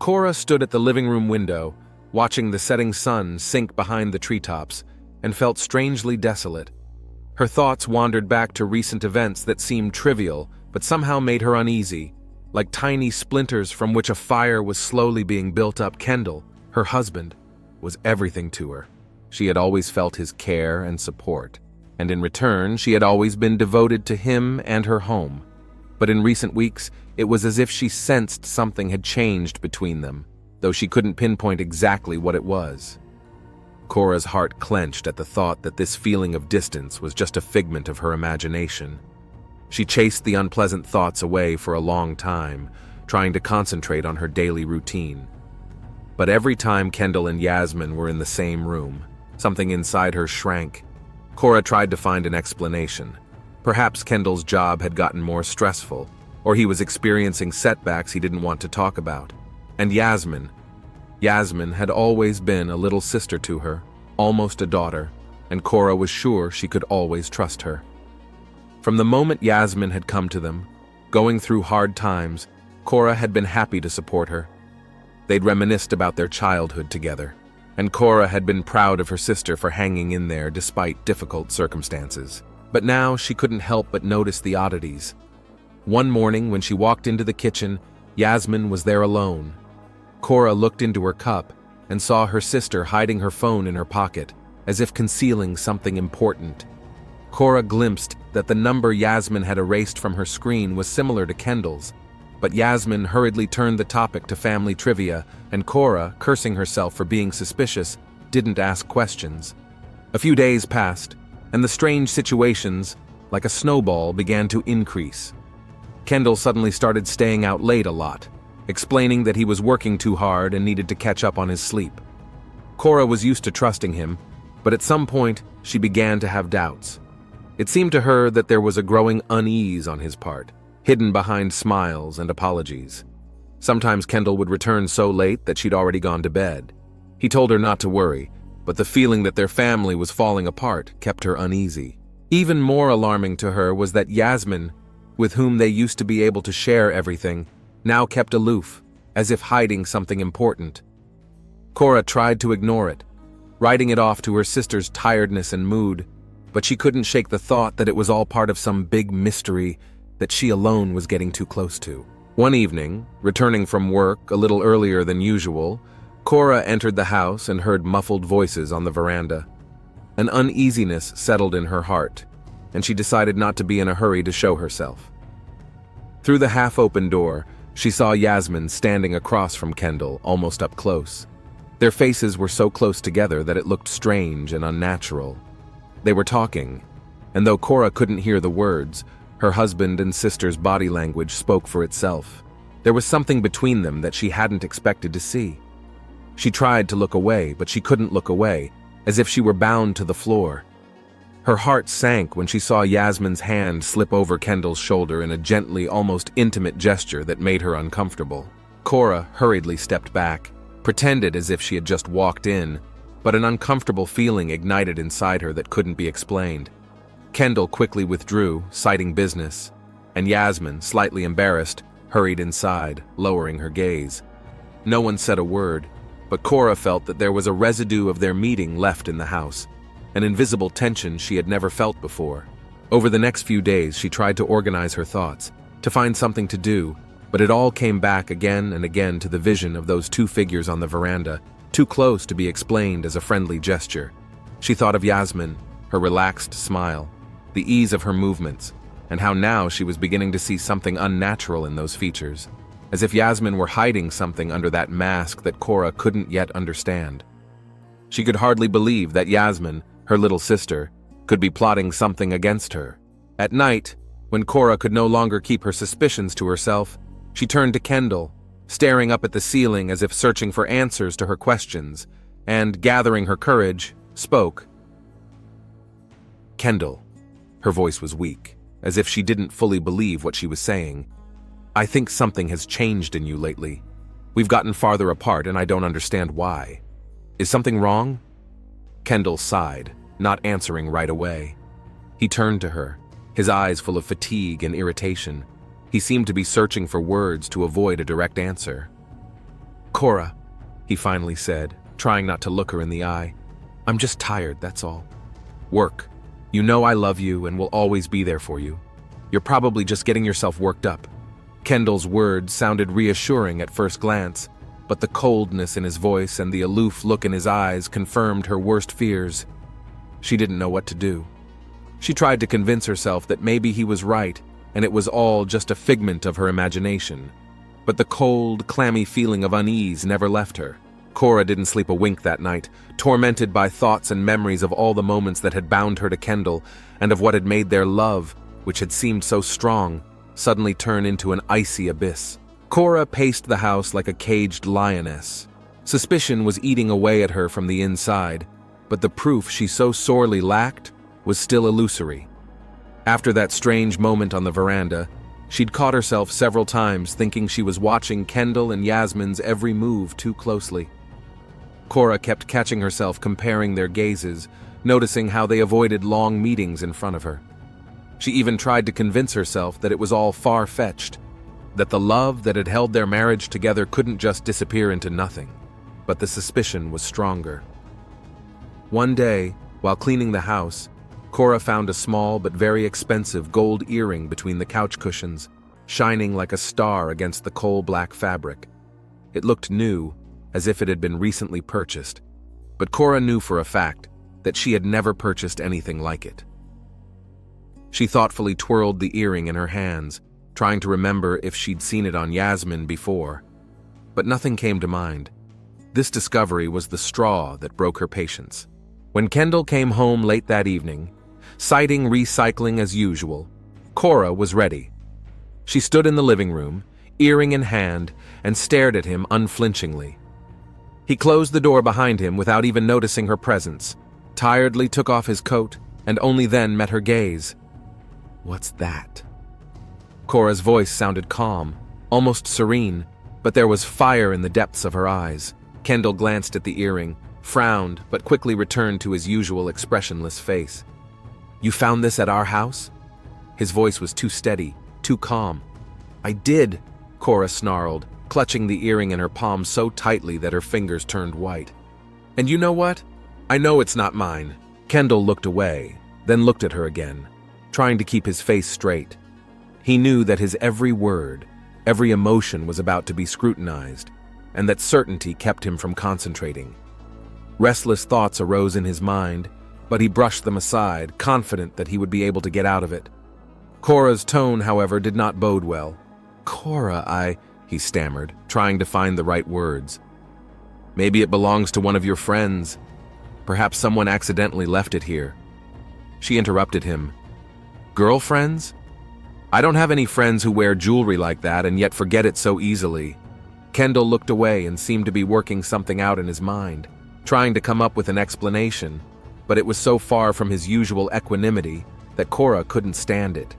Cora stood at the living room window, watching the setting sun sink behind the treetops, and felt strangely desolate. Her thoughts wandered back to recent events that seemed trivial, but somehow made her uneasy. Like tiny splinters from which a fire was slowly being built up, Kendall, her husband, was everything to her. She had always felt his care and support, and in return, she had always been devoted to him and her home. But in recent weeks, it was as if she sensed something had changed between them, though she couldn't pinpoint exactly what it was. Cora's heart clenched at the thought that this feeling of distance was just a figment of her imagination. She chased the unpleasant thoughts away for a long time, trying to concentrate on her daily routine. But every time Kendall and Yasmin were in the same room, something inside her shrank. Cora tried to find an explanation. Perhaps Kendall's job had gotten more stressful, or he was experiencing setbacks he didn't want to talk about. And Yasmin had always been a little sister to her, almost a daughter, and Cora was sure she could always trust her. From the moment Yasmin had come to them, going through hard times, Cora had been happy to support her. They'd reminisced about their childhood together, and Cora had been proud of her sister for hanging in there despite difficult circumstances. But now she couldn't help but notice the oddities. One morning when she walked into the kitchen, Yasmin was there alone. Cora looked into her cup and saw her sister hiding her phone in her pocket, as if concealing something important. Cora glimpsed that the number Yasmin had erased from her screen was similar to Kendall's, but Yasmin hurriedly turned the topic to family trivia, and Cora, cursing herself for being suspicious, didn't ask questions. A few days passed, and the strange situations, like a snowball, began to increase. Kendall suddenly started staying out late a lot, explaining that he was working too hard and needed to catch up on his sleep. Cora was used to trusting him, but at some point, she began to have doubts. It seemed to her that there was a growing unease on his part, hidden behind smiles and apologies. Sometimes Kendall would return so late that she'd already gone to bed. He told her not to worry, but the feeling that their family was falling apart kept her uneasy. Even more alarming to her was that Yasmin, with whom they used to be able to share everything, now kept aloof, as if hiding something important. Cora tried to ignore it, writing it off to her sister's tiredness and mood, but she couldn't shake the thought that it was all part of some big mystery that she alone was getting too close to. One evening, returning from work a little earlier than usual, Cora entered the house and heard muffled voices on the veranda. An uneasiness settled in her heart, and she decided not to be in a hurry to show herself. Through the half-open door, she saw Yasmin standing across from Kendall, almost up close. Their faces were so close together that it looked strange and unnatural. They were talking, and though Cora couldn't hear the words, her husband and sister's body language spoke for itself. There was something between them that she hadn't expected to see. She tried to look away, but she couldn't look away, as if she were bound to the floor. Her heart sank when she saw Yasmin's hand slip over Kendall's shoulder in a gently, almost intimate gesture that made her uncomfortable. Cora hurriedly stepped back, pretended as if she had just walked in, but an uncomfortable feeling ignited inside her that couldn't be explained. Kendall quickly withdrew, citing business, and Yasmin, slightly embarrassed, hurried inside, lowering her gaze. No one said a word, but Cora felt that there was a residue of their meeting left in the house, an invisible tension she had never felt before. Over the next few days, she tried to organize her thoughts, to find something to do, but it all came back again and again to the vision of those two figures on the veranda, too close to be explained as a friendly gesture. She thought of Yasmin, her relaxed smile, the ease of her movements, and how now she was beginning to see something unnatural in those features, as if Yasmin were hiding something under that mask that Cora couldn't yet understand. She could hardly believe that Yasmin, her little sister, could be plotting something against her. At night, when Cora could no longer keep her suspicions to herself, she turned to Kendall, staring up at the ceiling as if searching for answers to her questions, and, gathering her courage, spoke. "Kendall." Her voice was weak, as if she didn't fully believe what she was saying. "I think something has changed in you lately. We've gotten farther apart and I don't understand why. Is something wrong?" Kendall sighed, not answering right away. He turned to her, his eyes full of fatigue and irritation. He seemed to be searching for words to avoid a direct answer. "Cora," he finally said, trying not to look her in the eye. "I'm just tired, that's all. Work. You know I love you and will always be there for you. You're probably just getting yourself worked up." Kendall's words sounded reassuring at first glance, but the coldness in his voice and the aloof look in his eyes confirmed her worst fears. She didn't know what to do. She tried to convince herself that maybe he was right and it was all just a figment of her imagination. But the cold, clammy feeling of unease never left her. Cora didn't sleep a wink that night, tormented by thoughts and memories of all the moments that had bound her to Kendall and of what had made their love, which had seemed so strong, suddenly turn into an icy abyss. Cora paced the house like a caged lioness. Suspicion was eating away at her from the inside, but the proof she so sorely lacked was still illusory. After that strange moment on the veranda, she'd caught herself several times thinking she was watching Kendall and Yasmin's every move too closely. Cora kept catching herself comparing their gazes, noticing how they avoided long meetings in front of her. She even tried to convince herself that it was all far-fetched, that the love that had held their marriage together couldn't just disappear into nothing. But the suspicion was stronger. One day, while cleaning the house, Cora found a small but very expensive gold earring between the couch cushions, shining like a star against the coal-black fabric. It looked new, as if it had been recently purchased, but Cora knew for a fact that she had never purchased anything like it. She thoughtfully twirled the earring in her hands, trying to remember if she'd seen it on Yasmin before. But nothing came to mind. This discovery was the straw that broke her patience. When Kendall came home late that evening, citing recycling as usual, Cora was ready. She stood in the living room, earring in hand, and stared at him unflinchingly. He closed the door behind him without even noticing her presence, tiredly took off his coat, and only then met her gaze. "What's that?" Cora's voice sounded calm, almost serene, but there was fire in the depths of her eyes. Kendall glanced at the earring, frowned, but quickly returned to his usual expressionless face. "You found this at our house?" His voice was too steady, too calm. "I did," Cora snarled, clutching the earring in her palm so tightly that her fingers turned white. "And you know what? I know it's not mine." Kendall looked away, then looked at her again, trying to keep his face straight. He knew that his every word, every emotion was about to be scrutinized, and that certainty kept him from concentrating. Restless thoughts arose in his mind, but he brushed them aside, confident that he would be able to get out of it. Cora's tone, however, did not bode well. "Cora, he stammered, trying to find the right words. "Maybe it belongs to one of your friends. Perhaps someone accidentally left it here." She interrupted him. "Girlfriends? I don't have any friends who wear jewelry like that and yet forget it so easily." Kendall looked away and seemed to be working something out in his mind, trying to come up with an explanation, but it was so far from his usual equanimity that Cora couldn't stand it.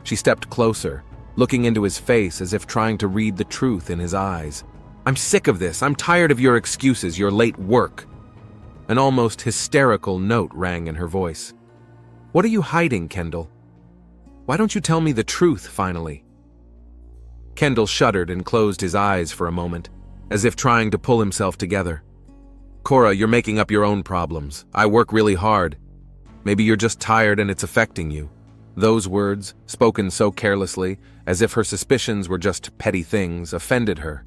She stepped closer, looking into his face as if trying to read the truth in his eyes. "I'm sick of this. I'm tired of your excuses, your late work." An almost hysterical note rang in her voice. "What are you hiding, Kendall? Why don't you tell me the truth, finally?" Kendall shuddered and closed his eyes for a moment, as if trying to pull himself together. "Cora, you're making up your own problems. I work really hard. Maybe you're just tired and it's affecting you." Those words, spoken so carelessly, as if her suspicions were just petty things, offended her.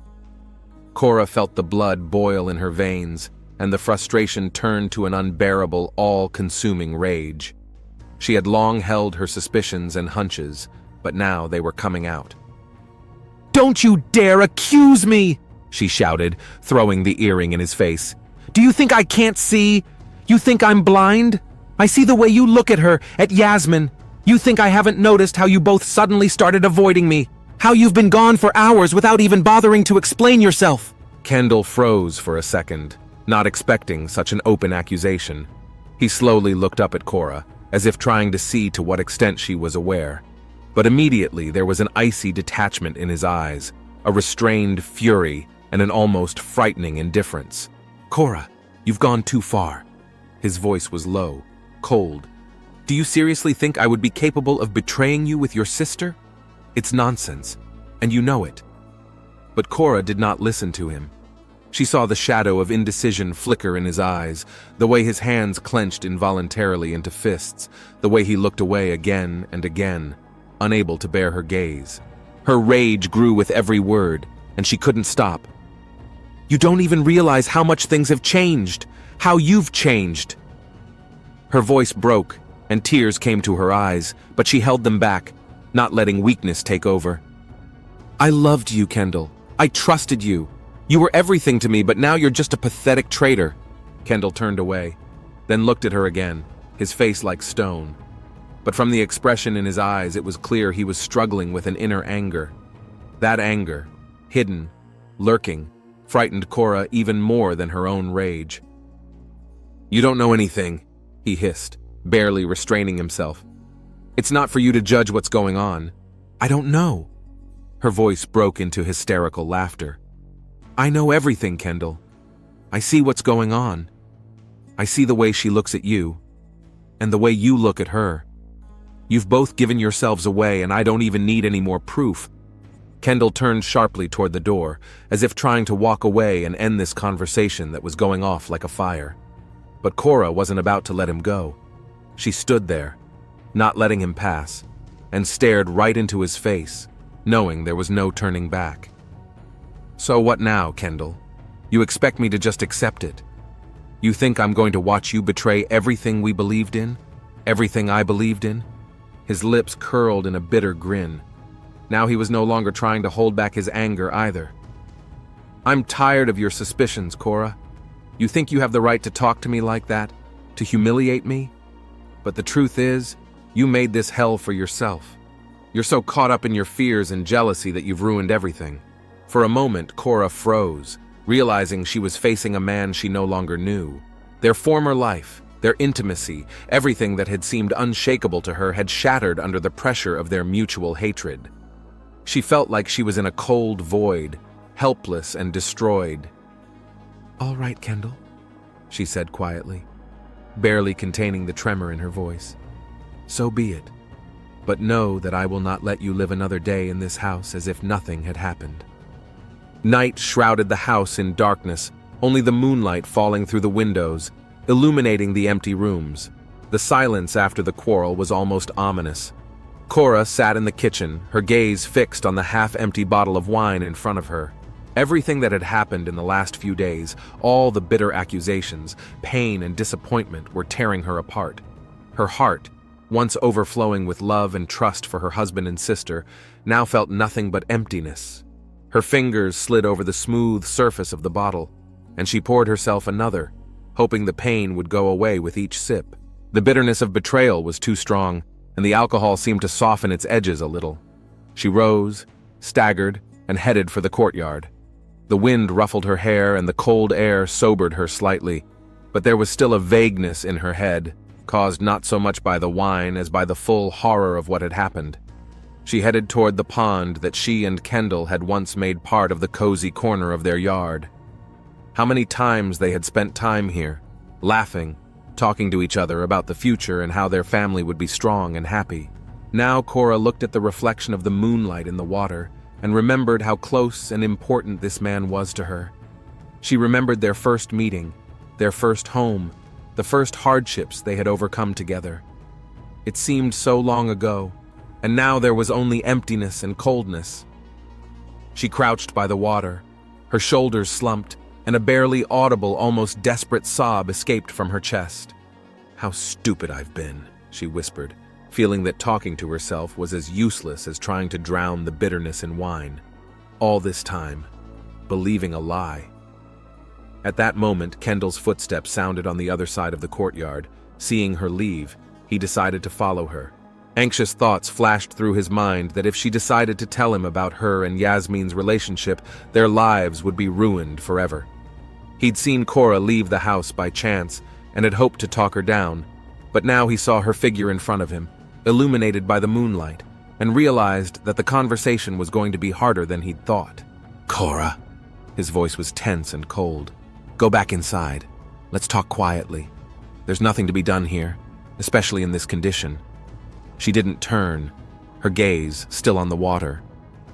Cora felt the blood boil in her veins, and the frustration turned to an unbearable, all-consuming rage. She had long held her suspicions and hunches, but now they were coming out. "Don't you dare accuse me!" she shouted, throwing the earring in his face. "Do you think I can't see? You think I'm blind? I see the way you look at her, at Yasmin. You think I haven't noticed how you both suddenly started avoiding me? How you've been gone for hours without even bothering to explain yourself?" Kendall froze for a second, not expecting such an open accusation. He slowly looked up at Cora, as if trying to see to what extent she was aware. But immediately there was an icy detachment in his eyes, a restrained fury, and an almost frightening indifference. "Cora, you've gone too far." His voice was low, cold. "Do you seriously think I would be capable of betraying you with your sister? It's nonsense, and you know it." But Cora did not listen to him. She saw the shadow of indecision flicker in his eyes, the way his hands clenched involuntarily into fists, the way he looked away again and again, unable to bear her gaze. Her rage grew with every word, and she couldn't stop. "You don't even realize how much things have changed, how you've changed." Her voice broke, and tears came to her eyes, but she held them back, not letting weakness take over. "I loved you, Kendall. I trusted you. You were everything to me, but now you're just a pathetic traitor." Kendall turned away, then looked at her again, his face like stone. But from the expression in his eyes, it was clear he was struggling with an inner anger. That anger, hidden, lurking, frightened Cora even more than her own rage. "You don't know anything," he hissed, barely restraining himself. "It's not for you to judge what's going on." "I don't know." Her voice broke into hysterical laughter. "I know everything, Kendall. I see what's going on. I see the way she looks at you, and the way you look at her. You've both given yourselves away, and I don't even need any more proof." Kendall turned sharply toward the door, as if trying to walk away and end this conversation that was going off like a fire. But Cora wasn't about to let him go. She stood there, not letting him pass, and stared right into his face, knowing there was no turning back. "So what now, Kendall? You expect me to just accept it? You think I'm going to watch you betray everything we believed in? Everything I believed in?" His lips curled in a bitter grin. Now he was no longer trying to hold back his anger either. "I'm tired of your suspicions, Cora. You think you have the right to talk to me like that? To humiliate me? But the truth is, you made this hell for yourself. You're so caught up in your fears and jealousy that you've ruined everything." For a moment, Cora froze, realizing she was facing a man she no longer knew. Their former life, their intimacy, everything that had seemed unshakable to her had shattered under the pressure of their mutual hatred. She felt like she was in a cold void, helpless and destroyed. "All right, Kendall," she said quietly, barely containing the tremor in her voice. "So be it. But know that I will not let you live another day in this house as if nothing had happened." Night shrouded the house in darkness, only the moonlight falling through the windows, illuminating the empty rooms. The silence after the quarrel was almost ominous. Cora sat in the kitchen, her gaze fixed on the half-empty bottle of wine in front of her. Everything that had happened in the last few days, all the bitter accusations, pain and disappointment were tearing her apart. Her heart, once overflowing with love and trust for her husband and sister, now felt nothing but emptiness. Her fingers slid over the smooth surface of the bottle, and she poured herself another, hoping the pain would go away with each sip. The bitterness of betrayal was too strong, and the alcohol seemed to soften its edges a little. She rose, staggered, and headed for the courtyard. The wind ruffled her hair and the cold air sobered her slightly, but there was still a vagueness in her head, caused not so much by the wine as by the full horror of what had happened. She headed toward the pond that she and Kendall had once made part of the cozy corner of their yard. How many times they had spent time here, laughing, talking to each other about the future and how their family would be strong and happy. Now Cora looked at the reflection of the moonlight in the water and remembered how close and important this man was to her. She remembered their first meeting, their first home, the first hardships they had overcome together. It seemed so long ago, and now there was only emptiness and coldness. She crouched by the water, her shoulders slumped, and a barely audible, almost desperate sob escaped from her chest. "How stupid I've been," she whispered, feeling that talking to herself was as useless as trying to drown the bitterness in wine. All this time, believing a lie. At that moment, Kendall's footsteps sounded on the other side of the courtyard. Seeing her leave, he decided to follow her. Anxious thoughts flashed through his mind that if she decided to tell him about her and Yasmin's relationship, their lives would be ruined forever. He'd seen Cora leave the house by chance and had hoped to talk her down, but now he saw her figure in front of him, illuminated by the moonlight, and realized that the conversation was going to be harder than he'd thought. "Cora." His voice was tense and cold. "Go back inside. Let's talk quietly. There's nothing to be done here, especially in this condition." She didn't turn, her gaze still on the water,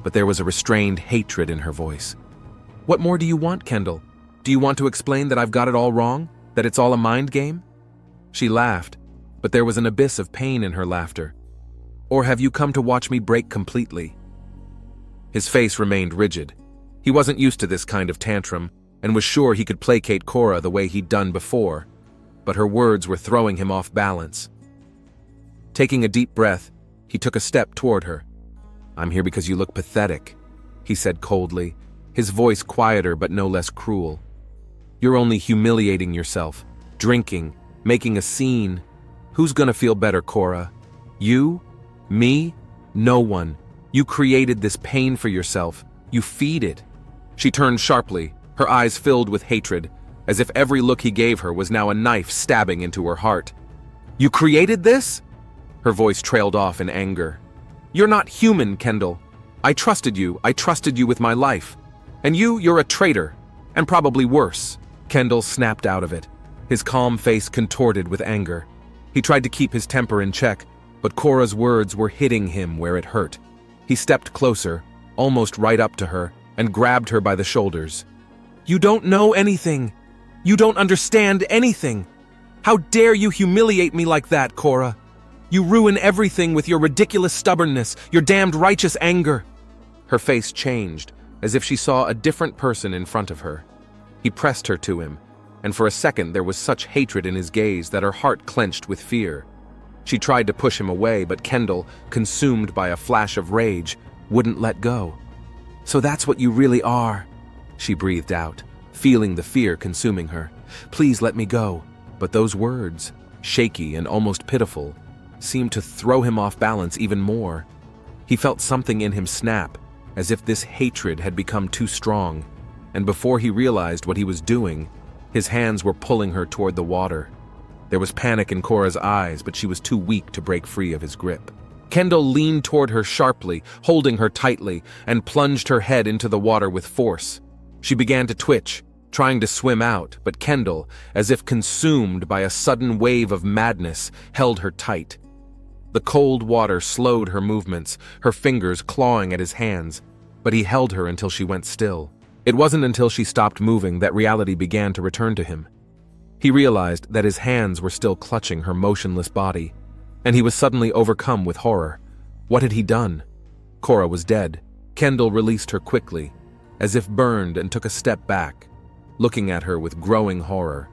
but there was a restrained hatred in her voice. "What more do you want, Kendall? Do you want to explain that I've got it all wrong? That it's all a mind game?" She laughed, but there was an abyss of pain in her laughter. "Or have you come to watch me break completely?" His face remained rigid. He wasn't used to this kind of tantrum, and was sure he could placate Cora the way he'd done before, but her words were throwing him off balance. Taking a deep breath, he took a step toward her. "I'm here because you look pathetic," he said coldly, his voice quieter but no less cruel. "You're only humiliating yourself, drinking, making a scene. Who's gonna feel better, Cora? You? Me? No one. You created this pain for yourself. You feed it." She turned sharply, her eyes filled with hatred, as if every look he gave her was now a knife stabbing into her heart. "You created this?" Her voice trailed off in anger. "You're not human, Kendall. I trusted you with my life. And you're a traitor, and probably worse." Kendall snapped out of it, his calm face contorted with anger. He tried to keep his temper in check, but Cora's words were hitting him where it hurt. He stepped closer, almost right up to her, and grabbed her by the shoulders. "You don't know anything. You don't understand anything. How dare you humiliate me like that, Cora? You ruin everything with your ridiculous stubbornness, your damned righteous anger." Her face changed, as if she saw a different person in front of her. He pressed her to him, and for a second there was such hatred in his gaze that her heart clenched with fear. She tried to push him away, but Kendall, consumed by a flash of rage, wouldn't let go. "So that's what you really are," she breathed out, feeling the fear consuming her. "Please let me go." But those words, shaky and almost pitiful, seemed to throw him off balance even more. He felt something in him snap, as if this hatred had become too strong, and before he realized what he was doing, his hands were pulling her toward the water. There was panic in Cora's eyes, but she was too weak to break free of his grip. Kendall leaned toward her sharply, holding her tightly, and plunged her head into the water with force. She began to twitch, trying to swim out, but Kendall, as if consumed by a sudden wave of madness, held her tight. The cold water slowed her movements, her fingers clawing at his hands, but he held her until she went still. It wasn't until she stopped moving that reality began to return to him. He realized that his hands were still clutching her motionless body, and he was suddenly overcome with horror. What had he done? Cora was dead. Kendall released her quickly, as if burned, and took a step back, looking at her with growing horror.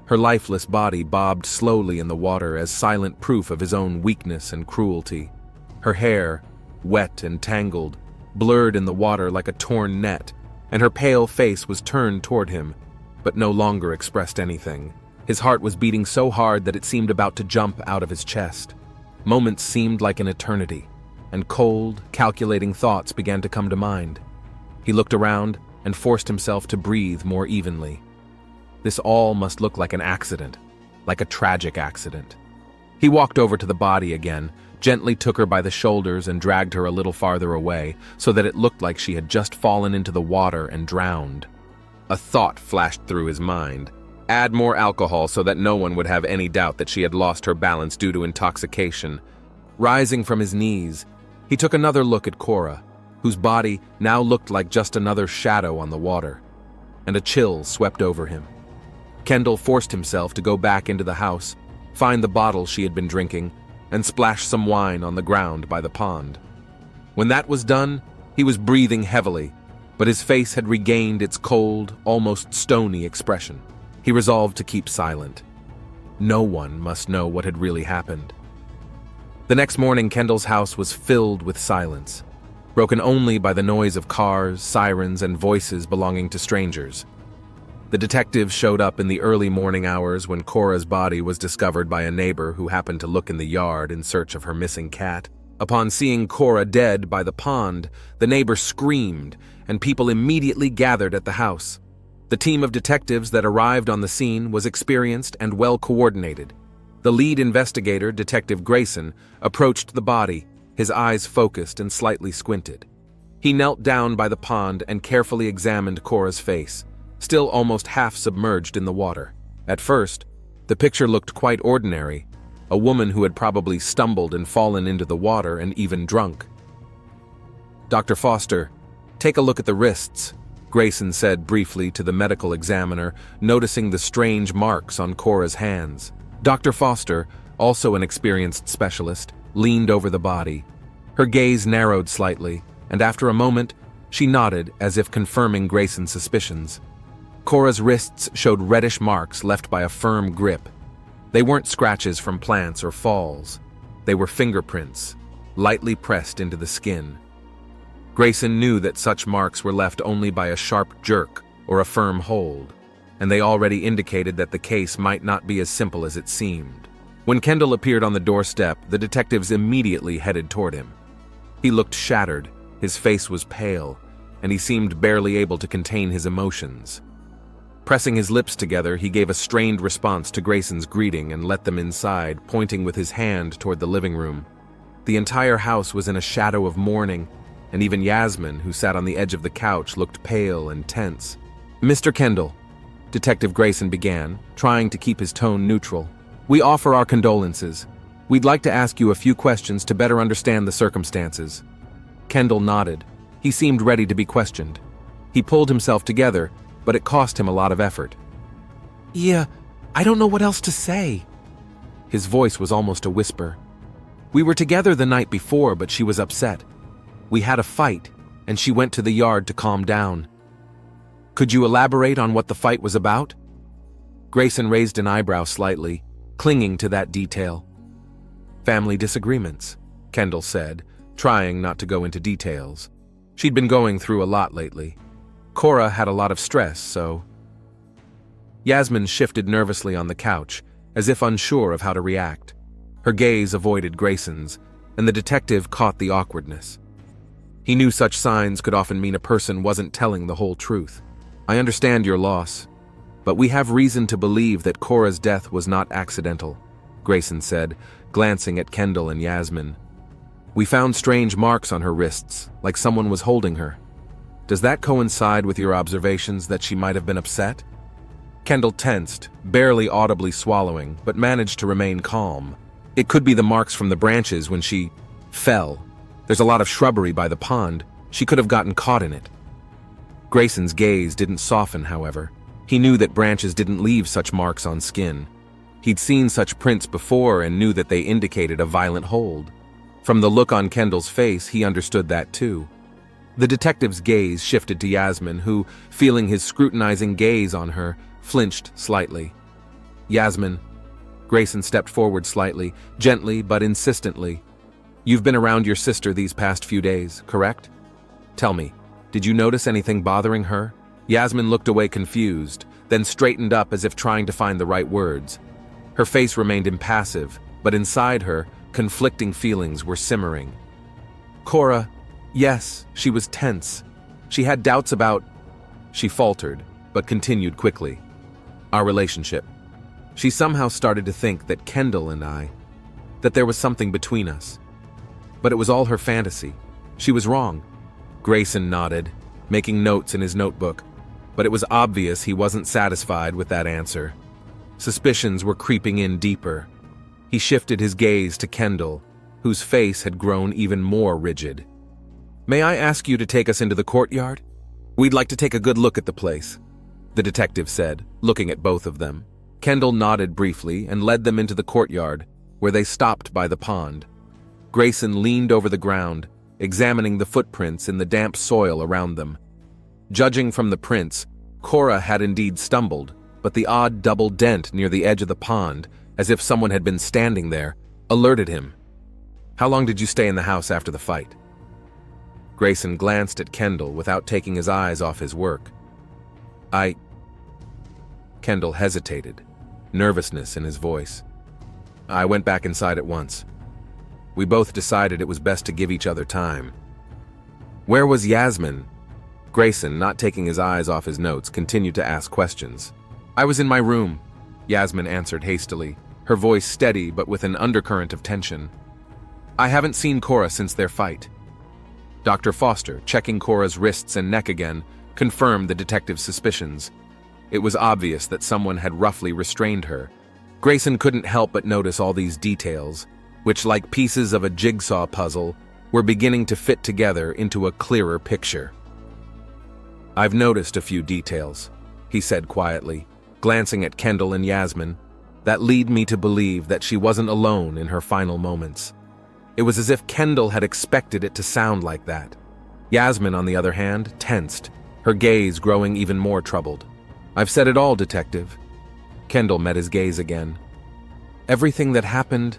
Her lifeless body bobbed slowly in the water as silent proof of his own weakness and cruelty. Her hair, wet and tangled, blurred in the water like a torn net, and her pale face was turned toward him, but no longer expressed anything. His heart was beating so hard that it seemed about to jump out of his chest. Moments seemed like an eternity, and cold, calculating thoughts began to come to mind. He looked around and forced himself to breathe more evenly. This all must look like an accident, like a tragic accident. He walked over to the body again, gently took her by the shoulders and dragged her a little farther away, so that it looked like she had just fallen into the water and drowned. A thought flashed through his mind. Add more alcohol so that no one would have any doubt that she had lost her balance due to intoxication. Rising from his knees, he took another look at Cora, whose body now looked like just another shadow on the water, and a chill swept over him. Kendall forced himself to go back into the house, find the bottle she had been drinking, and splash some wine on the ground by the pond. When that was done, he was breathing heavily, but his face had regained its cold, almost stony expression. He resolved to keep silent. No one must know what had really happened. The next morning, Kendall's house was filled with silence, broken only by the noise of cars, sirens, and voices belonging to strangers. The detectives showed up in the early morning hours when Cora's body was discovered by a neighbor who happened to look in the yard in search of her missing cat. Upon seeing Cora dead by the pond, the neighbor screamed, and people immediately gathered at the house. The team of detectives that arrived on the scene was experienced and well coordinated. The lead investigator, Detective Gruesome, approached the body, his eyes focused and slightly squinted. He knelt down by the pond and carefully examined Cora's face, still almost half submerged in the water. At first, the picture looked quite ordinary, a woman who had probably stumbled and fallen into the water and even drunk. "Dr. Foster, take a look at the wrists," Grayson said briefly to the medical examiner, noticing the strange marks on Cora's hands. Dr. Foster, also an experienced specialist, leaned over the body. Her gaze narrowed slightly, and after a moment, she nodded as if confirming Grayson's suspicions. Cora's wrists showed reddish marks left by a firm grip. They weren't scratches from plants or falls. They were fingerprints, lightly pressed into the skin. Grayson knew that such marks were left only by a sharp jerk or a firm hold, and they already indicated that the case might not be as simple as it seemed. When Kendall appeared on the doorstep, the detectives immediately headed toward him. He looked shattered, his face was pale, and he seemed barely able to contain his emotions. Pressing his lips together, he gave a strained response to Grayson's greeting and let them inside, pointing with his hand toward the living room. The entire house was in a shadow of mourning, and even Yasmin, who sat on the edge of the couch, looked pale and tense. "Mr. Kendall," Detective Grayson began, trying to keep his tone neutral, "we offer our condolences. We'd like to ask you a few questions to better understand the circumstances." Kendall nodded. He seemed ready to be questioned. He pulled himself together, but it cost him a lot of effort. "Yeah, I don't know what else to say." His voice was almost a whisper. "We were together the night before, but she was upset. We had a fight, and she went to the yard to calm down." "Could you elaborate on what the fight was about?" Grayson raised an eyebrow slightly, clinging to that detail. "Family disagreements," Kendall said, trying not to go into details. She'd been going through a lot lately. Cora had a lot of stress, so... Yasmin shifted nervously on the couch, as if unsure of how to react. Her gaze avoided Grayson's, and the detective caught the awkwardness. He knew such signs could often mean a person wasn't telling the whole truth. "I understand your loss, but we have reason to believe that Cora's death was not accidental," Grayson said, glancing at Kendall and Yasmin. "We found strange marks on her wrists, like someone was holding her. Does that coincide with your observations that she might have been upset?" Kendall tensed, barely audibly swallowing, but managed to remain calm. "It could be the marks from the branches when she fell. There's a lot of shrubbery by the pond. She could have gotten caught in it." Grayson's gaze didn't soften, however. He knew that branches didn't leave such marks on skin. He'd seen such prints before and knew that they indicated a violent hold. From the look on Kendall's face, he understood that too. The detective's gaze shifted to Yasmin, who, feeling his scrutinizing gaze on her, flinched slightly. "Yasmin," Grayson stepped forward slightly, gently but insistently. "You've been around your sister these past few days, correct? Tell me, did you notice anything bothering her?" Yasmin looked away confused, then straightened up as if trying to find the right words. Her face remained impassive, but inside her, conflicting feelings were simmering. "Cora, yes, she was tense. She had doubts about..." She faltered, but continued quickly. "Our relationship. She somehow started to think that Kendall and I, that there was something between us. But it was all her fantasy. She was wrong." Grayson nodded, making notes in his notebook, but it was obvious he wasn't satisfied with that answer. Suspicions were creeping in deeper. He shifted his gaze to Kendall, whose face had grown even more rigid. "May I ask you to take us into the courtyard? We'd like to take a good look at the place," the detective said, looking at both of them. Kendall nodded briefly and led them into the courtyard, where they stopped by the pond. Grayson leaned over the ground, examining the footprints in the damp soil around them. Judging from the prints, Cora had indeed stumbled, but the odd double dent near the edge of the pond, as if someone had been standing there, alerted him. "How long did you stay in the house after the fight?" Grayson glanced at Kendall without taking his eyes off his work. Kendall hesitated, nervousness in his voice. "I went back inside at once. We both decided it was best to give each other time." "Where was Yasmin?" Grayson, not taking his eyes off his notes, continued to ask questions. "I was in my room," Yasmin answered hastily, her voice steady but with an undercurrent of tension. "I haven't seen Cora since their fight." Dr. Foster, checking Cora's wrists and neck again, confirmed the detective's suspicions. It was obvious that someone had roughly restrained her. Grayson couldn't help but notice all these details, which, like pieces of a jigsaw puzzle, were beginning to fit together into a clearer picture. "I've noticed a few details," he said quietly, glancing at Kendall and Yasmin, "that lead me to believe that she wasn't alone in her final moments." It was as if Kendall had expected it to sound like that. Yasmin, on the other hand, tensed, her gaze growing even more troubled. "I've said it all, Detective." Kendall met his gaze again. "Everything that happened,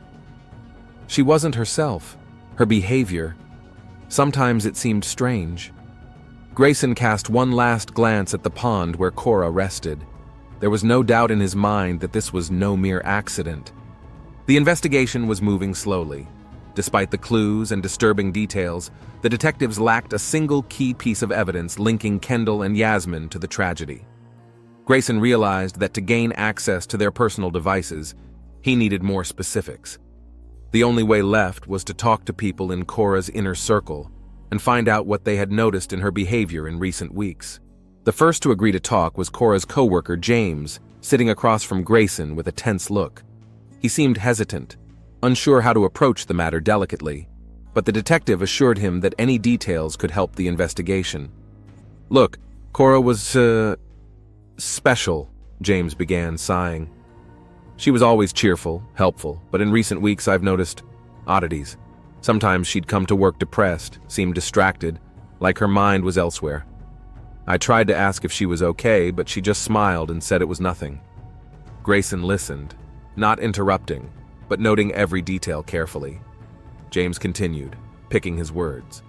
she wasn't herself. Her behavior, sometimes it seemed strange." Grayson cast one last glance at the pond where Cora rested. There was no doubt in his mind that this was no mere accident. The investigation was moving slowly. Despite the clues and disturbing details, the detectives lacked a single key piece of evidence linking Kendall and Yasmin to the tragedy. Grayson realized that to gain access to their personal devices, he needed more specifics. The only way left was to talk to people in Cora's inner circle and find out what they had noticed in her behavior in recent weeks. The first to agree to talk was Cora's coworker, James, sitting across from Grayson with a tense look. He seemed hesitant, unsure how to approach the matter delicately, but the detective assured him that any details could help the investigation. "Look, Cora was, special," James began, sighing. "She was always cheerful, helpful, but in recent weeks I've noticed oddities. Sometimes she'd come to work depressed, seemed distracted, like her mind was elsewhere. I tried to ask if she was okay, but she just smiled and said it was nothing." Grayson listened, not interrupting, but noting every detail carefully. James continued, picking his words.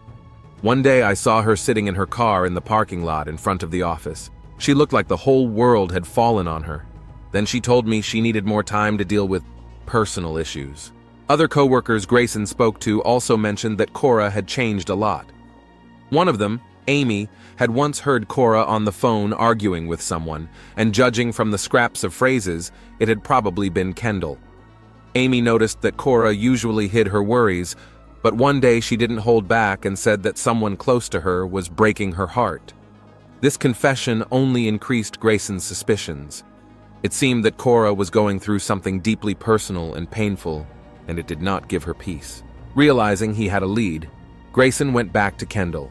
"One day I saw her sitting in her car in the parking lot in front of the office. She looked like the whole world had fallen on her. Then she told me she needed more time to deal with personal issues." Other coworkers Grayson spoke to also mentioned that Cora had changed a lot. One of them, Amy, had once heard Cora on the phone arguing with someone, and judging from the scraps of phrases, it had probably been Kendall. Amy noticed that Cora usually hid her worries, but one day she didn't hold back and said that someone close to her was breaking her heart. This confession only increased Grayson's suspicions. It seemed that Cora was going through something deeply personal and painful, and it did not give her peace. Realizing he had a lead, Grayson went back to Kendall.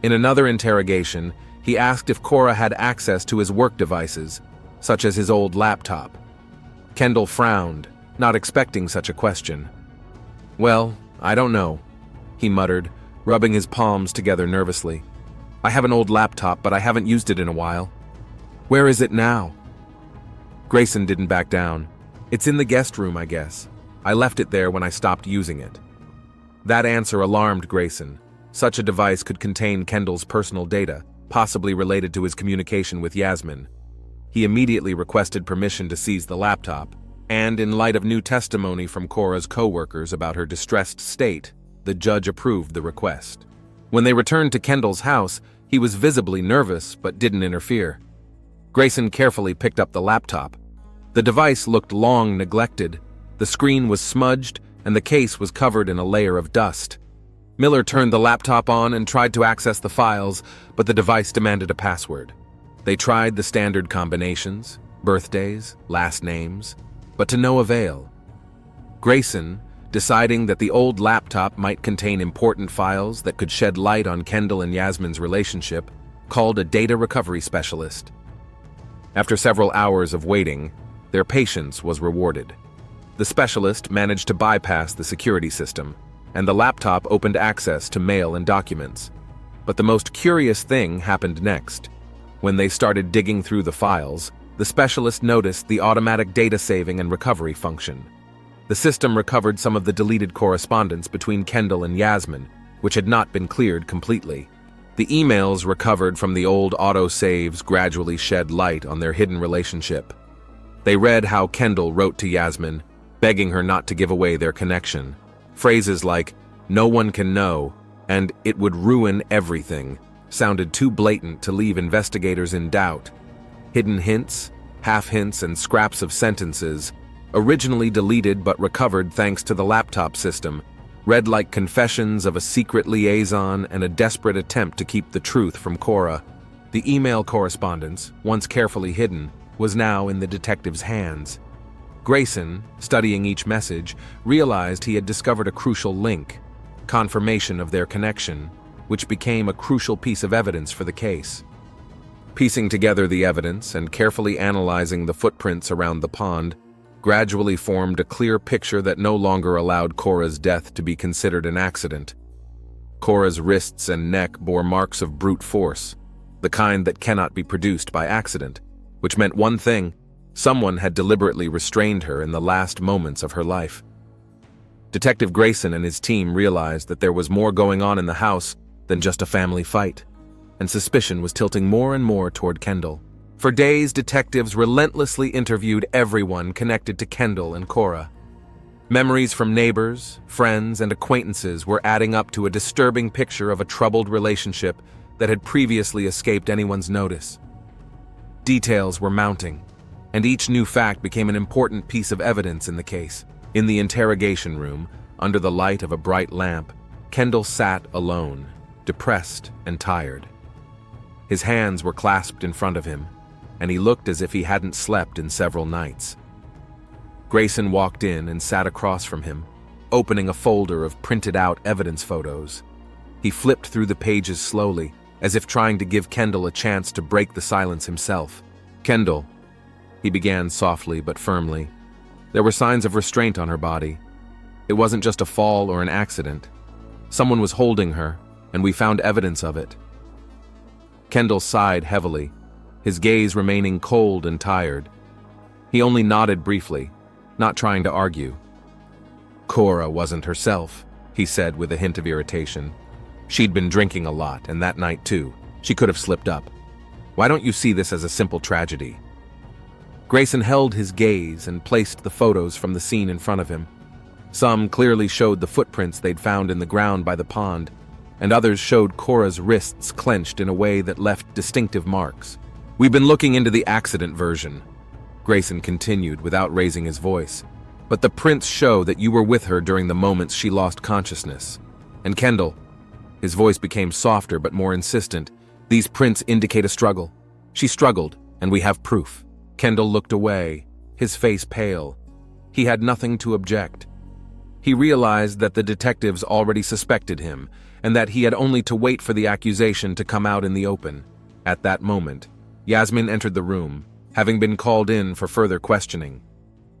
In another interrogation, he asked if Cora had access to his work devices, such as his old laptop. Kendall frowned, not expecting such a question. "Well, I don't know," he muttered, rubbing his palms together nervously. "I have an old laptop, but I haven't used it in a while." "Where is it now?" Grayson didn't back down. "It's in the guest room, I guess. I left it there when I stopped using it." That answer alarmed Grayson. Such a device could contain Kendall's personal data, possibly related to his communication with Yasmin. He immediately requested permission to seize the laptop, and in light of new testimony from Cora's coworkers about her distressed state, the judge approved the request. When they returned to Kendall's house, he was visibly nervous but didn't interfere. Grayson carefully picked up the laptop. The device looked long neglected. The screen was smudged, and the case was covered in a layer of dust. Miller turned the laptop on and tried to access the files, but the device demanded a password. They tried the standard combinations, birthdays, last names, but to no avail. Grayson, deciding that the old laptop might contain important files that could shed light on Kendall and Yasmin's relationship, called a data recovery specialist. After several hours of waiting, their patience was rewarded. The specialist managed to bypass the security system, and the laptop opened access to mail and documents. But the most curious thing happened next. When they started digging through the files, the specialist noticed the automatic data saving and recovery function. The system recovered some of the deleted correspondence between Kendall and Yasmin, which had not been cleared completely. The emails recovered from the old autosaves gradually shed light on their hidden relationship. They read how Kendall wrote to Yasmin, begging her not to give away their connection. Phrases like, "No one can know," and "it would ruin everything," sounded too blatant to leave investigators in doubt. Hidden hints, half-hints, and scraps of sentences, originally deleted but recovered thanks to the laptop system, read like confessions of a secret liaison and a desperate attempt to keep the truth from Cora. The email correspondence, once carefully hidden, was now in the detective's hands. Grayson, studying each message, realized he had discovered a crucial link, confirmation of their connection, which became a crucial piece of evidence for the case. Piecing together the evidence and carefully analyzing the footprints around the pond gradually formed a clear picture that no longer allowed Cora's death to be considered an accident. Cora's wrists and neck bore marks of brute force, the kind that cannot be produced by accident, which meant one thing: someone had deliberately restrained her in the last moments of her life. Detective Grayson and his team realized that there was more going on in the house than just a family fight, and suspicion was tilting more and more toward Kendall. For days, detectives relentlessly interviewed everyone connected to Kendall and Cora. Memories from neighbors, friends, and acquaintances were adding up to a disturbing picture of a troubled relationship that had previously escaped anyone's notice. Details were mounting, and each new fact became an important piece of evidence in the case. In the interrogation room, under the light of a bright lamp, Kendall sat alone, depressed and tired. His hands were clasped in front of him, and he looked as if he hadn't slept in several nights. Grayson walked in and sat across from him, opening a folder of printed-out evidence photos. He flipped through the pages slowly, as if trying to give Kendall a chance to break the silence himself. "Kendall," he began softly but firmly. There were signs of restraint on her body. It wasn't just a fall or an accident. Someone was holding her, and we found evidence of it. Kendall sighed heavily, his gaze remaining cold and tired. He only nodded briefly, not trying to argue. "Cora wasn't herself," he said with a hint of irritation. "She'd been drinking a lot, and that night too. She could have slipped up. Why don't you see this as a simple tragedy?" Grayson held his gaze and placed the photos from the scene in front of him. Some clearly showed the footprints they'd found in the ground by the pond, and others showed Cora's wrists clenched in a way that left distinctive marks. "We've been looking into the accident version," Grayson continued without raising his voice. "But the prints show that you were with her during the moments she lost consciousness. And Kendall," his voice became softer but more insistent, "these prints indicate a struggle. She struggled, and we have proof." Kendall looked away, his face pale. He had nothing to object. He realized that the detectives already suspected him, and that he had only to wait for the accusation to come out in the open. At that moment, Yasmin entered the room, having been called in for further questioning.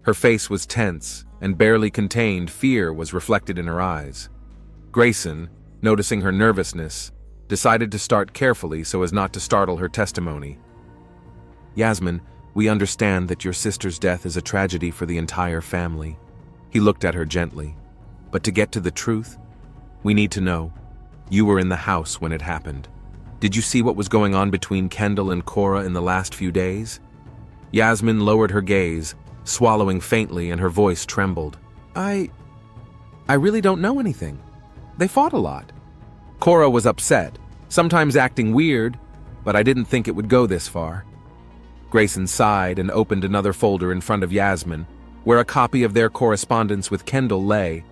Her face was tense, and barely contained fear was reflected in her eyes. Grayson, noticing her nervousness, decided to start carefully so as not to startle her testimony. "Yasmin, we understand that your sister's death is a tragedy for the entire family." He looked at her gently. "But to get to the truth, we need to know. You were in the house when it happened. Did you see what was going on between Kendall and Cora in the last few days?" Yasmin lowered her gaze, swallowing faintly, and her voice trembled. I really don't know anything. They fought a lot. Cora was upset, sometimes acting weird, but I didn't think it would go this far." Grayson sighed and opened another folder in front of Yasmin, where a copy of their correspondence with Kendall lay.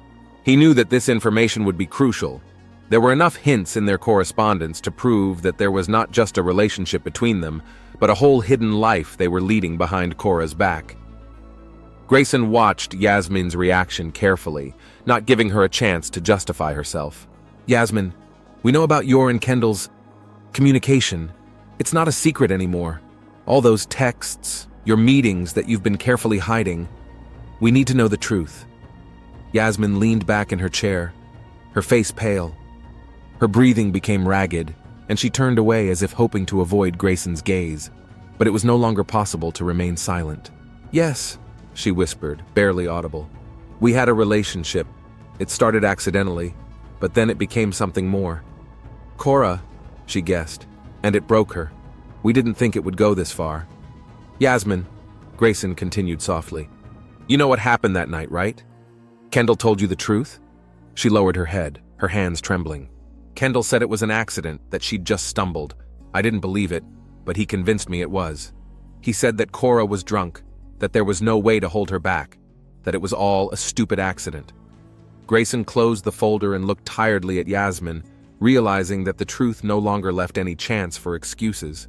He knew that this information would be crucial. There were enough hints in their correspondence to prove that there was not just a relationship between them, but a whole hidden life they were leading behind Cora's back. Grayson watched Yasmin's reaction carefully, not giving her a chance to justify herself. "Yasmin, we know about your and Kendall's communication. It's not a secret anymore. All those texts, your meetings that you've been carefully hiding. We need to know the truth." Yasmin leaned back in her chair, her face pale. Her breathing became ragged, and she turned away as if hoping to avoid Grayson's gaze. But it was no longer possible to remain silent. "Yes," she whispered, barely audible. "We had a relationship. It started accidentally, but then it became something more. Cora," she guessed, "and it broke her. We didn't think it would go this far." "Yasmin," Grayson continued softly, "you know what happened that night, right? Kendall told you the truth?" She lowered her head, her hands trembling. "Kendall said it was an accident, that she'd just stumbled. I didn't believe it, but he convinced me it was. He said that Cora was drunk, that there was no way to hold her back, that it was all a stupid accident." Grayson closed the folder and looked tiredly at Yasmin, realizing that the truth no longer left any chance for excuses.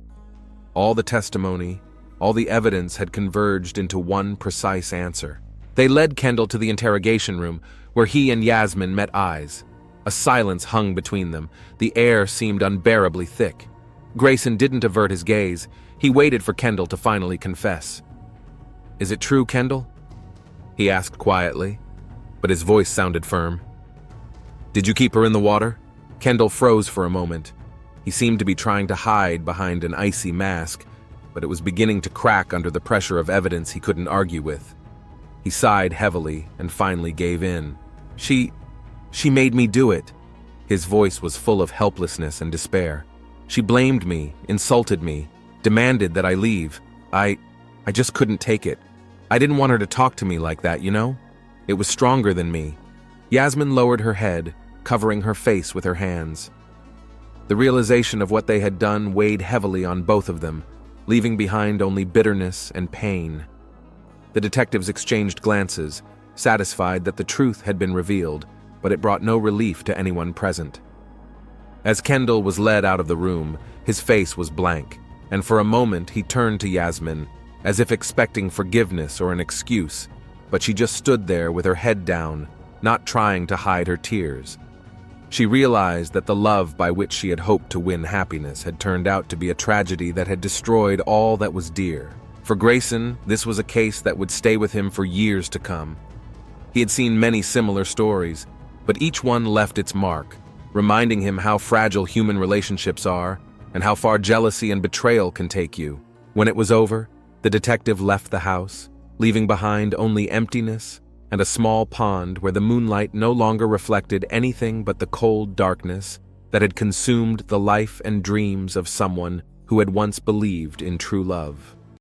All the testimony, all the evidence had converged into one precise answer. They led Kendall to the interrogation room, where he and Yasmin met eyes. A silence hung between them. The air seemed unbearably thick. Grayson didn't avert his gaze. He waited for Kendall to finally confess. "Is it true, Kendall?" he asked quietly, but his voice sounded firm. "Did you keep her in the water?" Kendall froze for a moment. He seemed to be trying to hide behind an icy mask, but it was beginning to crack under the pressure of evidence he couldn't argue with. He sighed heavily and finally gave in. She made me do it." His voice was full of helplessness and despair. "She blamed me, insulted me, demanded that I leave. I just couldn't take it. I didn't want her to talk to me like that, you know? It was stronger than me." Yasmin lowered her head, covering her face with her hands. The realization of what they had done weighed heavily on both of them, leaving behind only bitterness and pain. The detectives exchanged glances, satisfied that the truth had been revealed, but it brought no relief to anyone present. As Kendall was led out of the room, his face was blank, and for a moment he turned to Yasmin, as if expecting forgiveness or an excuse, but she just stood there with her head down, not trying to hide her tears. She realized that the love by which she had hoped to win happiness had turned out to be a tragedy that had destroyed all that was dear. For Grayson, this was a case that would stay with him for years to come. He had seen many similar stories, but each one left its mark, reminding him how fragile human relationships are and how far jealousy and betrayal can take you. When it was over, the detective left the house, leaving behind only emptiness and a small pond where the moonlight no longer reflected anything but the cold darkness that had consumed the life and dreams of someone who had once believed in true love.